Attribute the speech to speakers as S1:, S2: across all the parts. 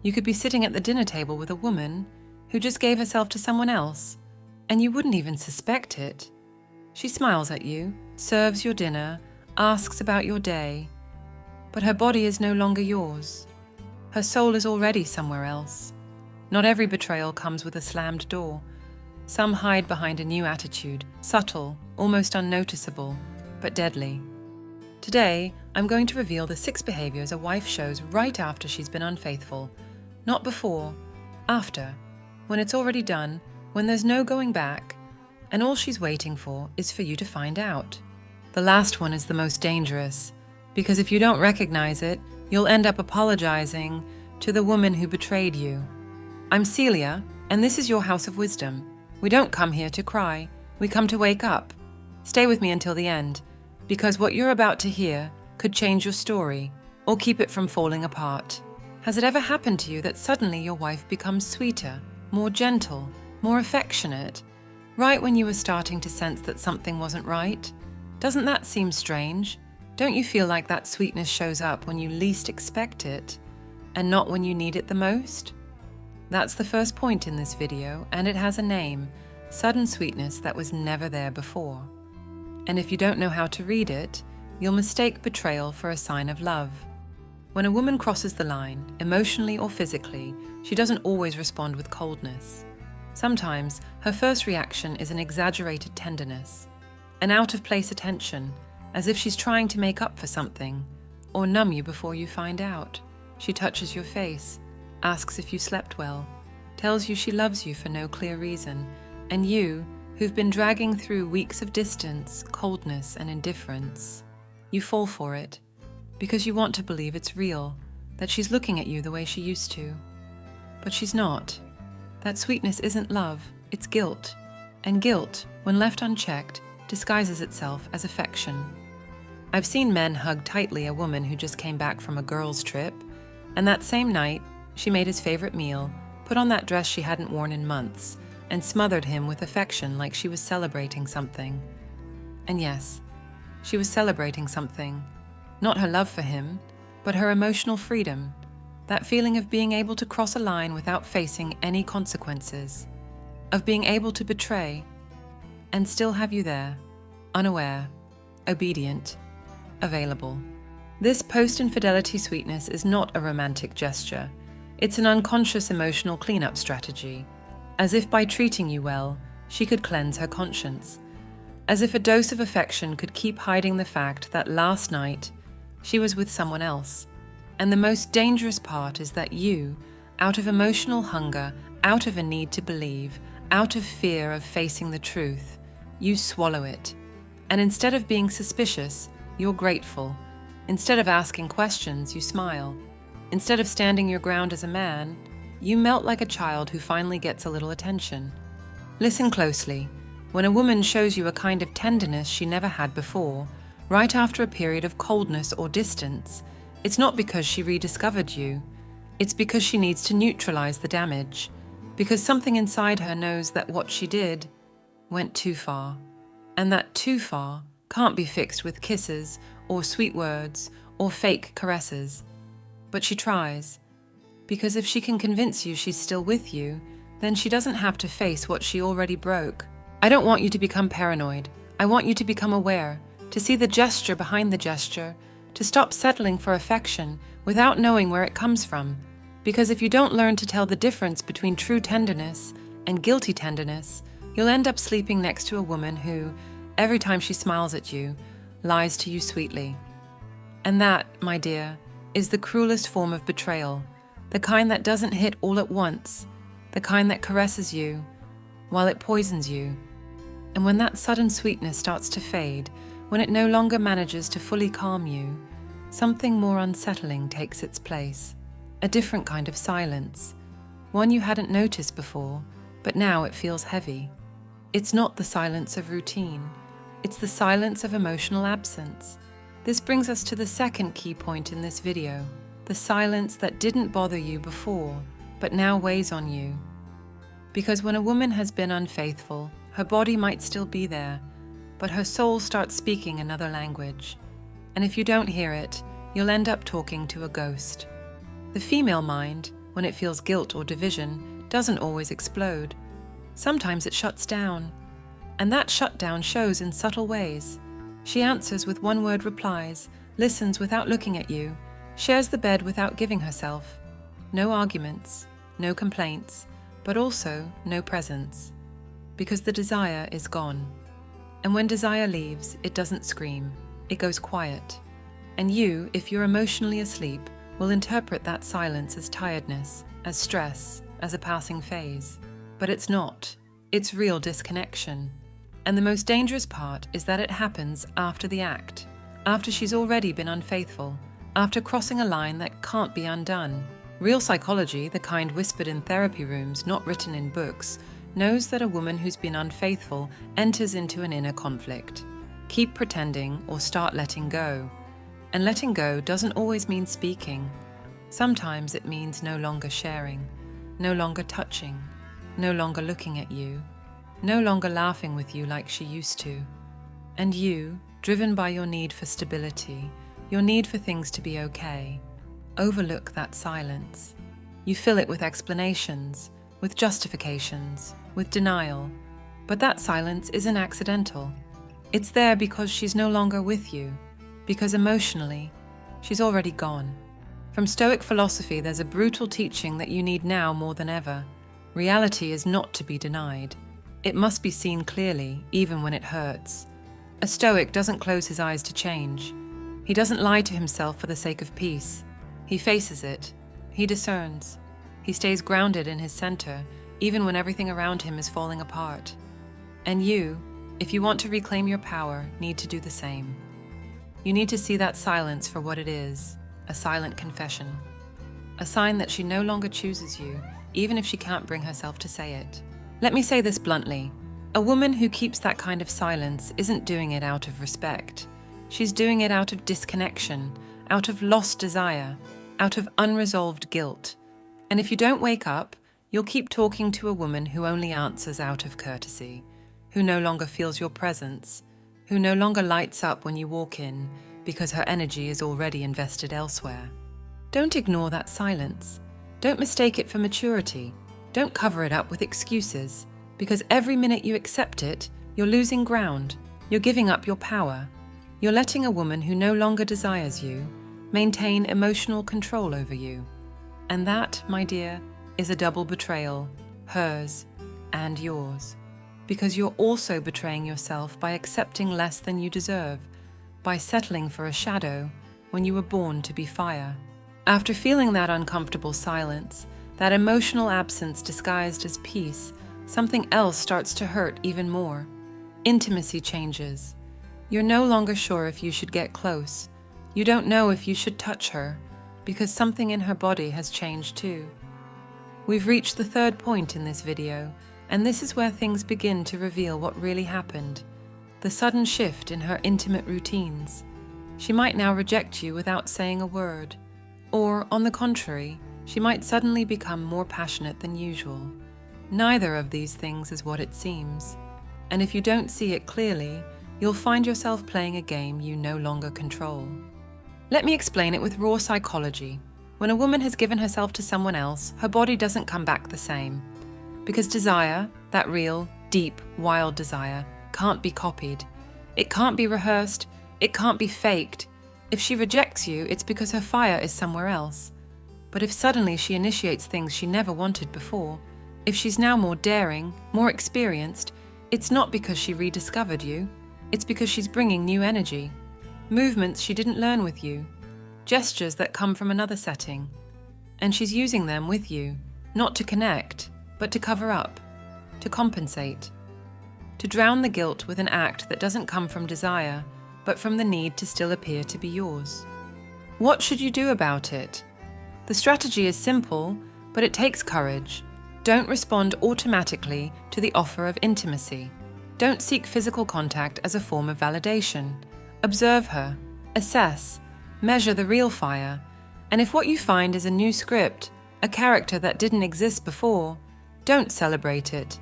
S1: You could be sitting at the dinner table with a woman who just gave herself to someone else, and you wouldn't even suspect it. She smiles at you, serves your dinner, asks about your day, but her body is no longer yours. Her soul is already somewhere else. Not every betrayal comes with a slammed door. Some hide behind a new attitude, subtle, almost unnoticeable, but deadly. Today, I'm going to reveal the 6 behaviors a wife shows right after she's been unfaithful. Not before, after, when it's already done, when there's no going back, and all she's waiting for is for you to find out. The last one is the most dangerous, because if you don't recognize it, you'll end up apologizing to the woman who betrayed you. I'm Celia, and this is your House of Wisdom. We don't come here to cry, we come to wake up. Stay with me until the end, because what you're about to hear could change your story, or keep it from falling apart. Has it ever happened to you that suddenly your wife becomes sweeter, more gentle, more affectionate, right when you were starting to sense that something wasn't right? Doesn't that seem strange? Don't you feel like that sweetness shows up when you least expect it, and not when you need it the most? That's the first point in this video, and it has a name, sudden sweetness that was never there before. And if you don't know how to read it, you'll mistake betrayal for a sign of love. When a woman crosses the line, emotionally or physically, she doesn't always respond with coldness. Sometimes, her first reaction is an exaggerated tenderness, an out-of-place attention, as if she's trying to make up for something, or numb you before you find out. She touches your face, asks if you slept well, tells you she loves you for no clear reason, and you, who've been dragging through weeks of distance, coldness, and indifference, you fall for it, because you want to believe it's real, that she's looking at you the way she used to. But she's not. That sweetness isn't love, it's guilt. And guilt, when left unchecked, disguises itself as affection. I've seen men hug tightly a woman who just came back from a girls' trip, and that same night, she made his favorite meal, put on that dress she hadn't worn in months, and smothered him with affection like she was celebrating something. And yes, she was celebrating something. Not her love for him, but her emotional freedom, that feeling of being able to cross a line without facing any consequences, of being able to betray and still have you there, unaware, obedient, available. This post-infidelity sweetness is not a romantic gesture. It's an unconscious emotional cleanup strategy, as if by treating you well, she could cleanse her conscience, as if a dose of affection could keep hiding the fact that last night she was with someone else. And the most dangerous part is that you, out of emotional hunger, out of a need to believe, out of fear of facing the truth, you swallow it. And instead of being suspicious, you're grateful. Instead of asking questions, you smile. Instead of standing your ground as a man, you melt like a child who finally gets a little attention. Listen closely. When a woman shows you a kind of tenderness she never had before, right after a period of coldness or distance, it's not because she rediscovered you. It's because she needs to neutralize the damage, because something inside her knows that what she did went too far, and that too far can't be fixed with kisses or sweet words or fake caresses. But she tries, because if she can convince you she's still with you, then she doesn't have to face what she already broke. I don't want you to become paranoid. I want you to become aware, to see the gesture behind the gesture, to stop settling for affection without knowing where it comes from. Because if you don't learn to tell the difference between true tenderness and guilty tenderness, you'll end up sleeping next to a woman who, every time she smiles at you, lies to you sweetly. And that, my dear, is the cruelest form of betrayal, the kind that doesn't hit all at once, the kind that caresses you while it poisons you. And when that sudden sweetness starts to fade, when it no longer manages to fully calm you, something more unsettling takes its place. A different kind of silence, one you hadn't noticed before, but now it feels heavy. It's not the silence of routine, it's the silence of emotional absence. This brings us to the second key point in this video, the silence that didn't bother you before, but now weighs on you. Because when a woman has been unfaithful, her body might still be there, but her soul starts speaking another language. And if you don't hear it, you'll end up talking to a ghost. The female mind, when it feels guilt or division, doesn't always explode. Sometimes it shuts down. And that shutdown shows in subtle ways. She answers with one-word replies, listens without looking at you, shares the bed without giving herself. No arguments, no complaints, but also no presence. Because the desire is gone. And when desire leaves, it doesn't scream, it goes quiet. And you, if you're emotionally asleep, will interpret that silence as tiredness, as stress, as a passing phase. But it's not. It's real disconnection. And the most dangerous part is that it happens after the act, after she's already been unfaithful, after crossing a line that can't be undone. Real psychology, the kind whispered in therapy rooms, not written in books, knows that a woman who's been unfaithful enters into an inner conflict. Keep pretending or start letting go. And letting go doesn't always mean speaking. Sometimes it means no longer sharing, no longer touching, no longer looking at you, no longer laughing with you like she used to. And you, driven by your need for stability, your need for things to be okay, overlook that silence. You fill it with explanations, with justifications, with denial. But that silence isn't accidental. It's there because she's no longer with you, because emotionally, she's already gone. From Stoic philosophy, there's a brutal teaching that you need now more than ever. Reality is not to be denied. It must be seen clearly, even when it hurts. A Stoic doesn't close his eyes to change. He doesn't lie to himself for the sake of peace. He faces it. He discerns. He stays grounded in his center, even when everything around him is falling apart. And you, if you want to reclaim your power, need to do the same. You need to see that silence for what it is, a silent confession. A sign that she no longer chooses you, even if she can't bring herself to say it. Let me say this bluntly. A woman who keeps that kind of silence isn't doing it out of respect. She's doing it out of disconnection, out of lost desire, out of unresolved guilt. And if you don't wake up, you'll keep talking to a woman who only answers out of courtesy, who no longer feels your presence, who no longer lights up when you walk in because her energy is already invested elsewhere. Don't ignore that silence. Don't mistake it for maturity. Don't cover it up with excuses, because every minute you accept it, you're losing ground. You're giving up your power. You're letting a woman who no longer desires you maintain emotional control over you. And that, my dear, is a double betrayal, hers and yours. Because you're also betraying yourself by accepting less than you deserve, by settling for a shadow when you were born to be fire. After feeling that uncomfortable silence, that emotional absence disguised as peace, something else starts to hurt even more. Intimacy changes. You're no longer sure if you should get close. You don't know if you should touch her, because something in her body has changed too. We've reached the third point in this video, and this is where things begin to reveal what really happened. The sudden shift in her intimate routines. She might now reject you without saying a word. Or, on the contrary, she might suddenly become more passionate than usual. Neither of these things is what it seems. And if you don't see it clearly, you'll find yourself playing a game you no longer control. Let me explain it with raw psychology. When a woman has given herself to someone else, her body doesn't come back the same. Because desire, that real, deep, wild desire, can't be copied. It can't be rehearsed. It can't be faked. If she rejects you, it's because her fire is somewhere else. But if suddenly she initiates things she never wanted before, if she's now more daring, more experienced, it's not because she rediscovered you. It's because she's bringing new energy. Movements she didn't learn with you. Gestures that come from another setting. And she's using them with you, not to connect, but to cover up, to compensate, to drown the guilt with an act that doesn't come from desire, but from the need to still appear to be yours. What should you do about it? The strategy is simple, but it takes courage. Don't respond automatically to the offer of intimacy. Don't seek physical contact as a form of validation. Observe her, assess, measure the real fire, and if what you find is a new script, a character that didn't exist before, don't celebrate it.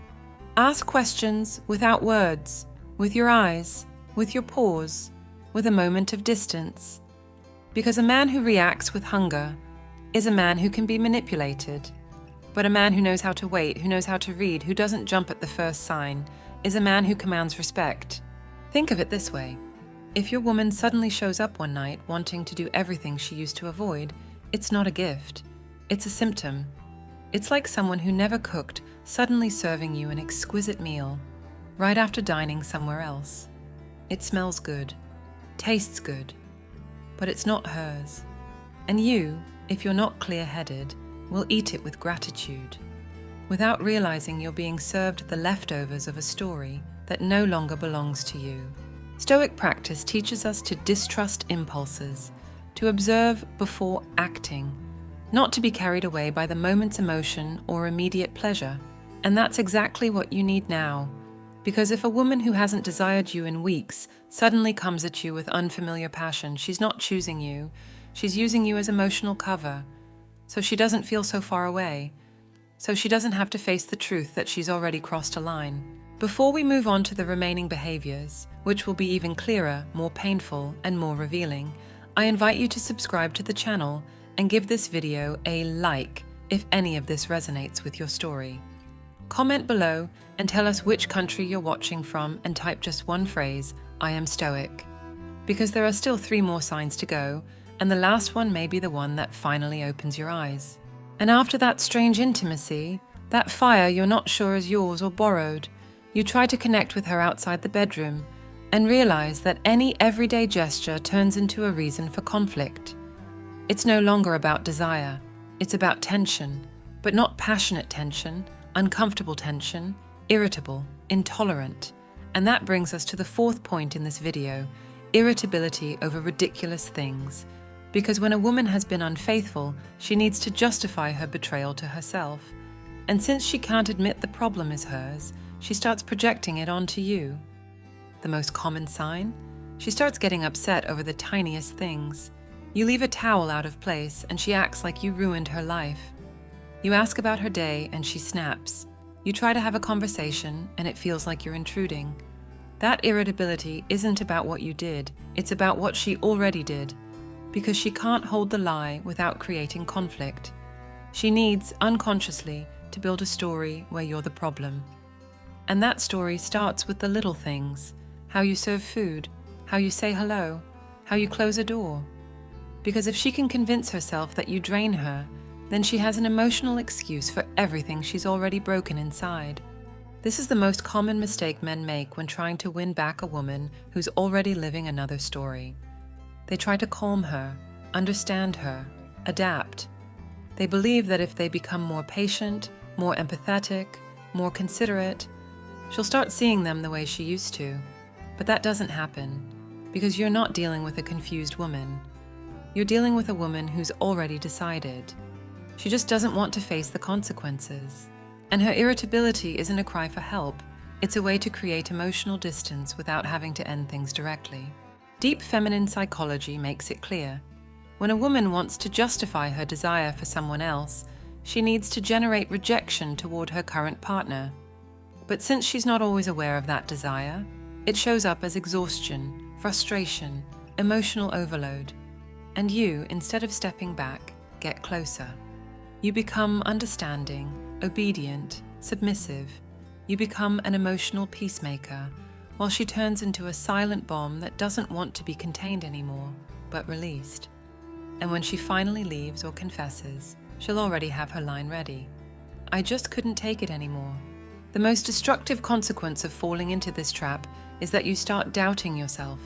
S1: Ask questions without words, with your eyes, with your pause, with a moment of distance. Because a man who reacts with hunger, is a man who can be manipulated. But a man who knows how to wait, who knows how to read, who doesn't jump at the first sign, is a man who commands respect. Think of it this way. If your woman suddenly shows up one night wanting to do everything she used to avoid, it's not a gift. It's a symptom. It's like someone who never cooked suddenly serving you an exquisite meal right after dining somewhere else. It smells good, tastes good, but it's not hers. And you, if you're not clear-headed, will eat it with gratitude, without realizing you're being served the leftovers of a story that no longer belongs to you. Stoic practice teaches us to distrust impulses, to observe before acting, not to be carried away by the moment's emotion or immediate pleasure. And that's exactly what you need now, because if a woman who hasn't desired you in weeks suddenly comes at you with unfamiliar passion, she's not choosing you, she's using you as emotional cover, so she doesn't feel so far away, so she doesn't have to face the truth that she's already crossed a line. Before we move on to the remaining behaviors, which will be even clearer, more painful, and more revealing, I invite you to subscribe to the channel and give this video a like if any of this resonates with your story. Comment below and tell us which country you're watching from, and type just one phrase, "I am Stoic," because there are still 3 more signs to go, and the last one may be the one that finally opens your eyes. And after that strange intimacy, that fire you're not sure is yours or borrowed, you try to connect with her outside the bedroom and realize that any everyday gesture turns into a reason for conflict. It's no longer about desire, it's about tension, but not passionate tension, uncomfortable tension, irritable, intolerant. And that brings us to the 4th point in this video, irritability over ridiculous things. Because when a woman has been unfaithful, she needs to justify her betrayal to herself. And since she can't admit the problem is hers, she starts projecting it onto you. The most common sign? She starts getting upset over the tiniest things. You leave a towel out of place and she acts like you ruined her life. You ask about her day and she snaps. You try to have a conversation and it feels like you're intruding. That irritability isn't about what you did, it's about what she already did. Because she can't hold the lie without creating conflict. She needs, unconsciously, to build a story where you're the problem. And that story starts with the little things: how you serve food, how you say hello, how you close a door. Because if she can convince herself that you drain her, then she has an emotional excuse for everything she's already broken inside. This is the most common mistake men make when trying to win back a woman who's already living another story. They try to calm her, understand her, adapt. They believe that if they become more patient, more empathetic, more considerate, she'll start seeing them the way she used to. But that doesn't happen, because you're not dealing with a confused woman. You're dealing with a woman who's already decided. She just doesn't want to face the consequences. And her irritability isn't a cry for help, it's a way to create emotional distance without having to end things directly. Deep feminine psychology makes it clear. When a woman wants to justify her desire for someone else, she needs to generate rejection toward her current partner. But since she's not always aware of that desire, it shows up as exhaustion, frustration, emotional overload. And you, instead of stepping back, get closer. You become understanding, obedient, submissive. You become an emotional peacemaker, while she turns into a silent bomb that doesn't want to be contained anymore, but released. And when she finally leaves or confesses, she'll already have her line ready. "I just couldn't take it anymore." The most destructive consequence of falling into this trap is that you start doubting yourself.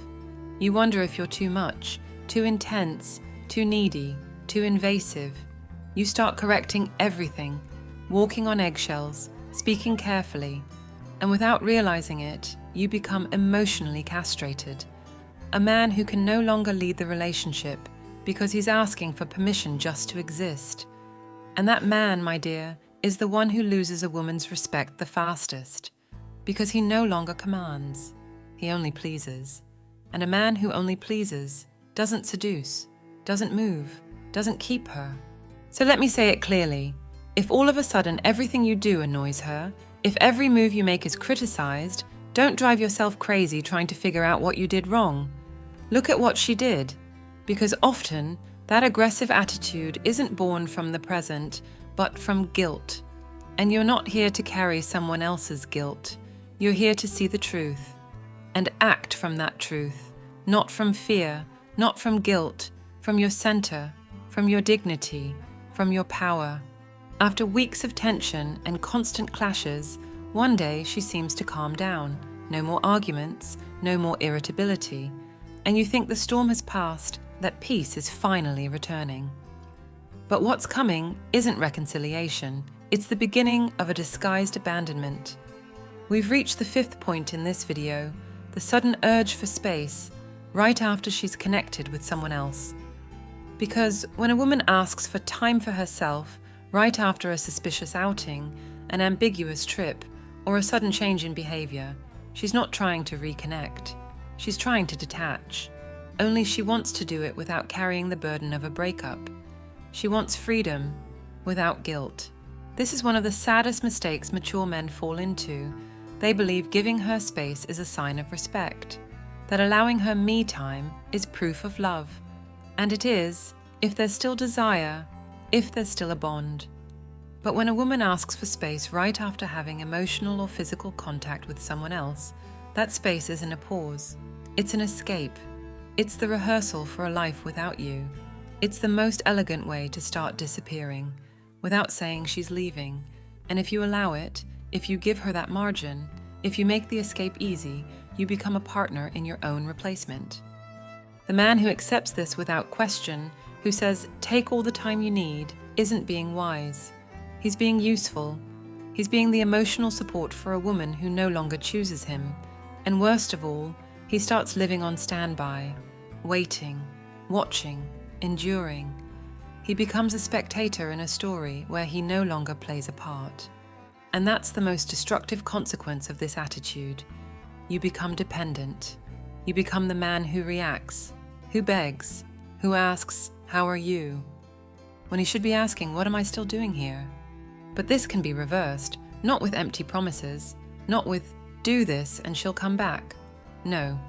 S1: You wonder if you're too much, too intense, too needy, too invasive. You start correcting everything, walking on eggshells, speaking carefully, and without realizing it, you become emotionally castrated. A man who can no longer lead the relationship because he's asking for permission just to exist. And that man, my dear, is the one who loses a woman's respect the fastest, because he no longer commands, he only pleases. And a man who only pleases doesn't seduce, doesn't move, doesn't keep her. So let me say it clearly. If all of a sudden everything you do annoys her, if every move you make is criticized, don't drive yourself crazy trying to figure out what you did wrong. Look at what she did, because often That aggressive attitude isn't born from the present, but from guilt. And you're not here to carry someone else's guilt. You're here to see the truth and act from that truth, not from fear, not from guilt, from your center, from your dignity, from your power. After weeks of tension and constant clashes, one day she seems to calm down. No more arguments, no more irritability. And you think the storm has passed, that peace is finally returning. But what's coming isn't reconciliation. It's the beginning of a disguised abandonment. We've reached the fifth point in this video, the sudden urge for space, right after she's connected with someone else. Because when a woman asks for time for herself, right after a suspicious outing, an ambiguous trip, or a sudden change in behavior, she's not trying to reconnect. She's trying to detach. Only she wants to do it without carrying the burden of a breakup. She wants freedom without guilt. This is one of the saddest mistakes mature men fall into. They believe giving her space is a sign of respect, that allowing her me time is proof of love. And it is, if there's still desire, if there's still a bond. But when a woman asks for space right after having emotional or physical contact with someone else, that space isn't a pause. It's an escape. It's the rehearsal for a life without you. It's the most elegant way to start disappearing, without saying she's leaving. And if you allow it, if you give her that margin, if you make the escape easy, you become a partner in your own replacement. The man who accepts this without question, who says, take all the time you need, isn't being wise. He's being useful. He's being the emotional support for a woman who no longer chooses him. And worst of all, he starts living on standby, waiting, watching, enduring. He becomes a spectator in a story where he no longer plays a part. And that's the most destructive consequence of this attitude. You become dependent. You become the man who reacts, who begs, who asks, how are you? When he should be asking, what am I still doing here? But this can be reversed, not with empty promises, not with, do this and she'll come back. No.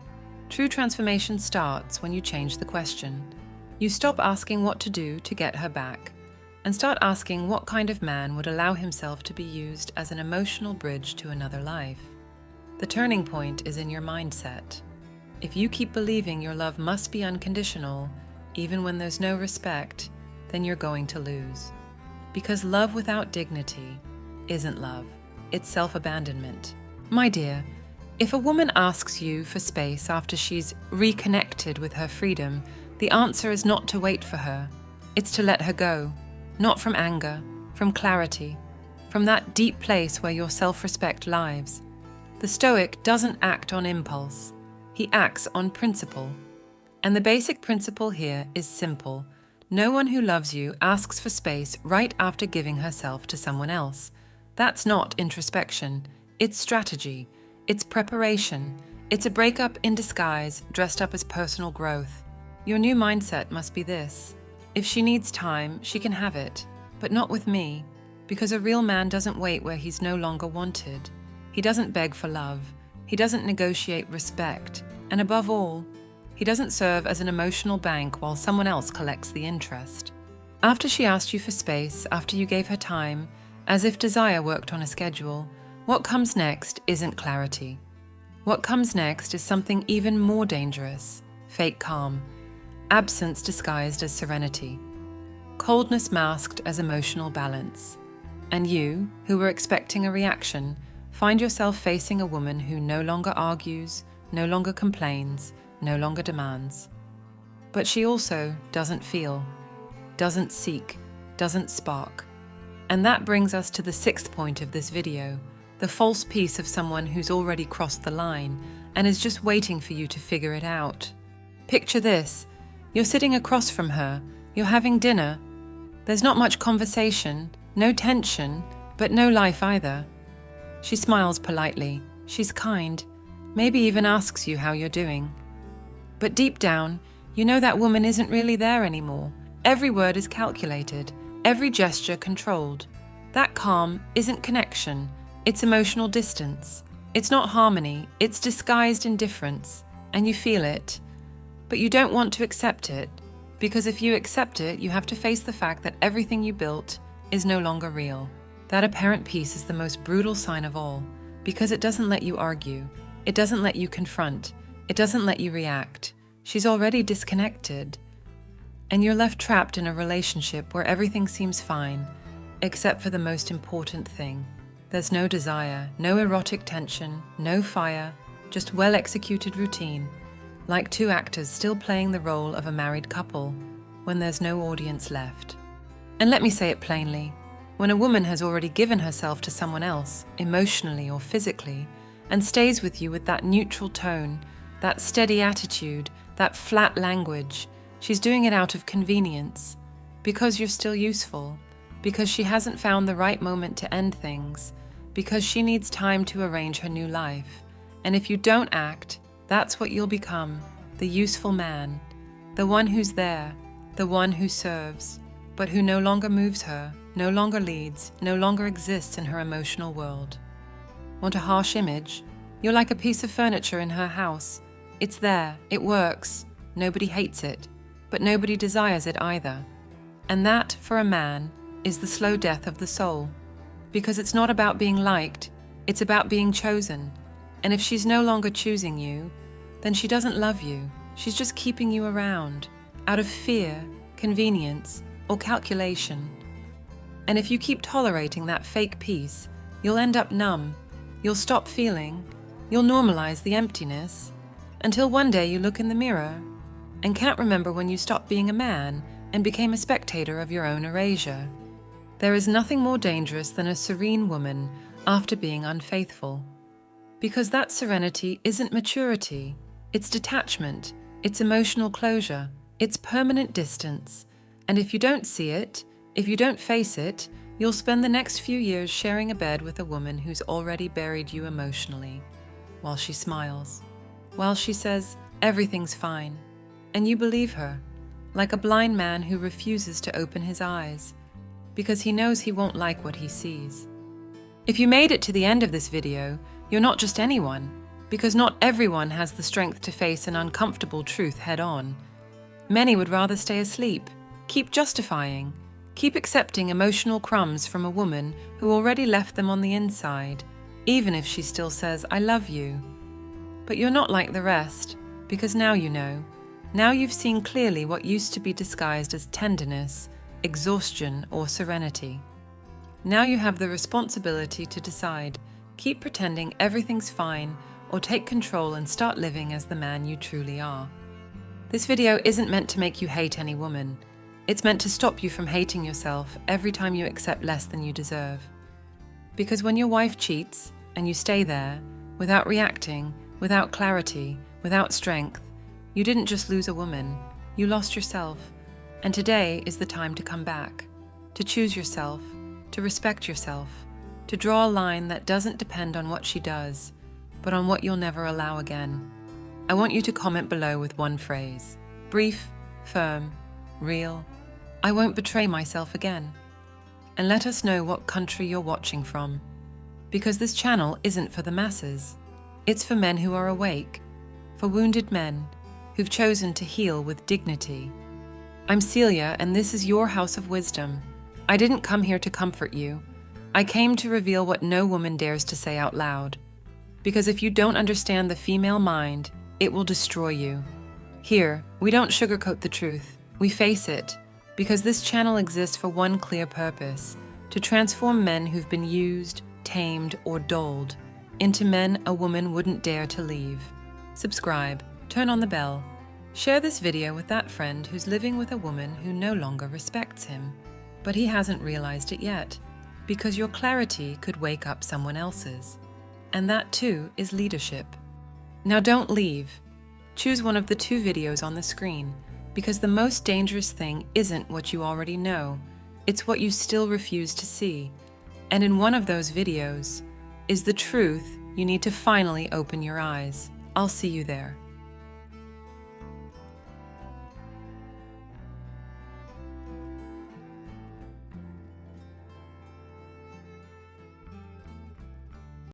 S1: True transformation starts when you change the question. You stop asking what to do to get her back, and start asking what kind of man would allow himself to be used as an emotional bridge to another life. The turning point is in your mindset. If you keep believing your love must be unconditional, even when there's no respect, then you're going to lose. Because love without dignity isn't love, it's self-abandonment. My dear, if a woman asks you for space after she's reconnected with her freedom, the answer is not to wait for her. It's to let her go. Not from anger, from clarity, from that deep place where your self-respect lies. The Stoic doesn't act on impulse. He acts on principle. And the basic principle here is simple. No one who loves you asks for space right after giving herself to someone else. That's not introspection. It's strategy. It's preparation. It's a breakup in disguise, dressed up as personal growth. Your new mindset must be this. If she needs time, she can have it, but not with me, because a real man doesn't wait where he's no longer wanted. He doesn't beg for love. He doesn't negotiate respect. And above all, he doesn't serve as an emotional bank while someone else collects the interest. After she asked you for space, after you gave her time, as if desire worked on a schedule, what comes next isn't clarity. What comes next is something even more dangerous, fake calm. Absence disguised as serenity, coldness masked as emotional balance. And you, who were expecting a reaction, find yourself facing a woman who no longer argues, no longer complains, no longer demands. But she also doesn't feel, doesn't seek, doesn't spark. And that brings us to the sixth point of this video, the false peace of someone who's already crossed the line and is just waiting for you to figure it out. Picture this. You're sitting across from her, you're having dinner. There's not much conversation, no tension, but no life either. She smiles politely, she's kind, maybe even asks you how you're doing. But deep down, you know that woman isn't really there anymore. Every word is calculated, every gesture controlled. That calm isn't connection, it's emotional distance. It's not harmony, it's disguised indifference, and you feel it. But you don't want to accept it. Because if you accept it, you have to face the fact that everything you built is no longer real. That apparent peace is the most brutal sign of all, because it doesn't let you argue, it doesn't let you confront, it doesn't let you react. She's already disconnected, and you're left trapped in a relationship where everything seems fine, except for the most important thing. There's no desire, no erotic tension, no fire, just well-executed routine, like two actors still playing the role of a married couple when there's no audience left. And let me say it plainly, when a woman has already given herself to someone else, emotionally or physically, and stays with you with that neutral tone, that steady attitude, that flat language, she's doing it out of convenience, because you're still useful, because she hasn't found the right moment to end things, because she needs time to arrange her new life. And if you don't act, that's what you'll become, the useful man, the one who's there, the one who serves, but who no longer moves her, no longer leads, no longer exists in her emotional world. Want a harsh image? You're like a piece of furniture in her house. It's there, it works, nobody hates it, but nobody desires it either. And that, for a man, is the slow death of the soul. Because it's not about being liked, it's about being chosen. And if she's no longer choosing you, then she doesn't love you. She's just keeping you around, out of fear, convenience, or calculation. And if you keep tolerating that fake peace, you'll end up numb. You'll stop feeling. You'll normalize the emptiness. Until one day you look in the mirror and can't remember when you stopped being a man and became a spectator of your own erasure. There is nothing more dangerous than a serene woman after being unfaithful. Because that serenity isn't maturity, it's detachment, it's emotional closure, it's permanent distance. And if you don't see it, if you don't face it, you'll spend the next few years sharing a bed with a woman who's already buried you emotionally, while she smiles, while she says, everything's fine, and you believe her, like a blind man who refuses to open his eyes, because he knows he won't like what he sees. If you made it to the end of this video, you're not just anyone, because not everyone has the strength to face an uncomfortable truth head-on. Many would rather stay asleep, keep justifying, keep accepting emotional crumbs from a woman who already left them on the inside, even if she still says, I love you. But you're not like the rest, because now you know. Now you've seen clearly what used to be disguised as tenderness, exhaustion, or serenity. Now you have the responsibility to decide, keep pretending everything's fine, or take control and start living as the man you truly are. This video isn't meant to make you hate any woman. It's meant to stop you from hating yourself every time you accept less than you deserve. Because when your wife cheats, and you stay there, without reacting, without clarity, without strength, you didn't just lose a woman, you lost yourself. And today is the time to come back, to choose yourself, to respect yourself, to draw a line that doesn't depend on what she does, but on what you'll never allow again. I want you to comment below with one phrase. Brief, firm, real. I won't betray myself again. And let us know what country you're watching from. Because this channel isn't for the masses. It's for men who are awake, for wounded men who've chosen to heal with dignity. I'm Celia, and this is your House of Wisdom. I didn't come here to comfort you. I came to reveal what no woman dares to say out loud. Because if you don't understand the female mind, it will destroy you. Here, we don't sugarcoat the truth. We face it, because this channel exists for one clear purpose, to transform men who've been used, tamed, or dulled into men a woman wouldn't dare to leave. Subscribe, turn on the bell, share this video with that friend who's living with a woman who no longer respects him, but he hasn't realized it yet, because your clarity could wake up someone else's. And that too is leadership. Now don't leave. Choose one of the 2 videos on the screen, because the most dangerous thing isn't what you already know, it's what you still refuse to see. And in one of those videos is the truth you need to finally open your eyes. I'll see you there.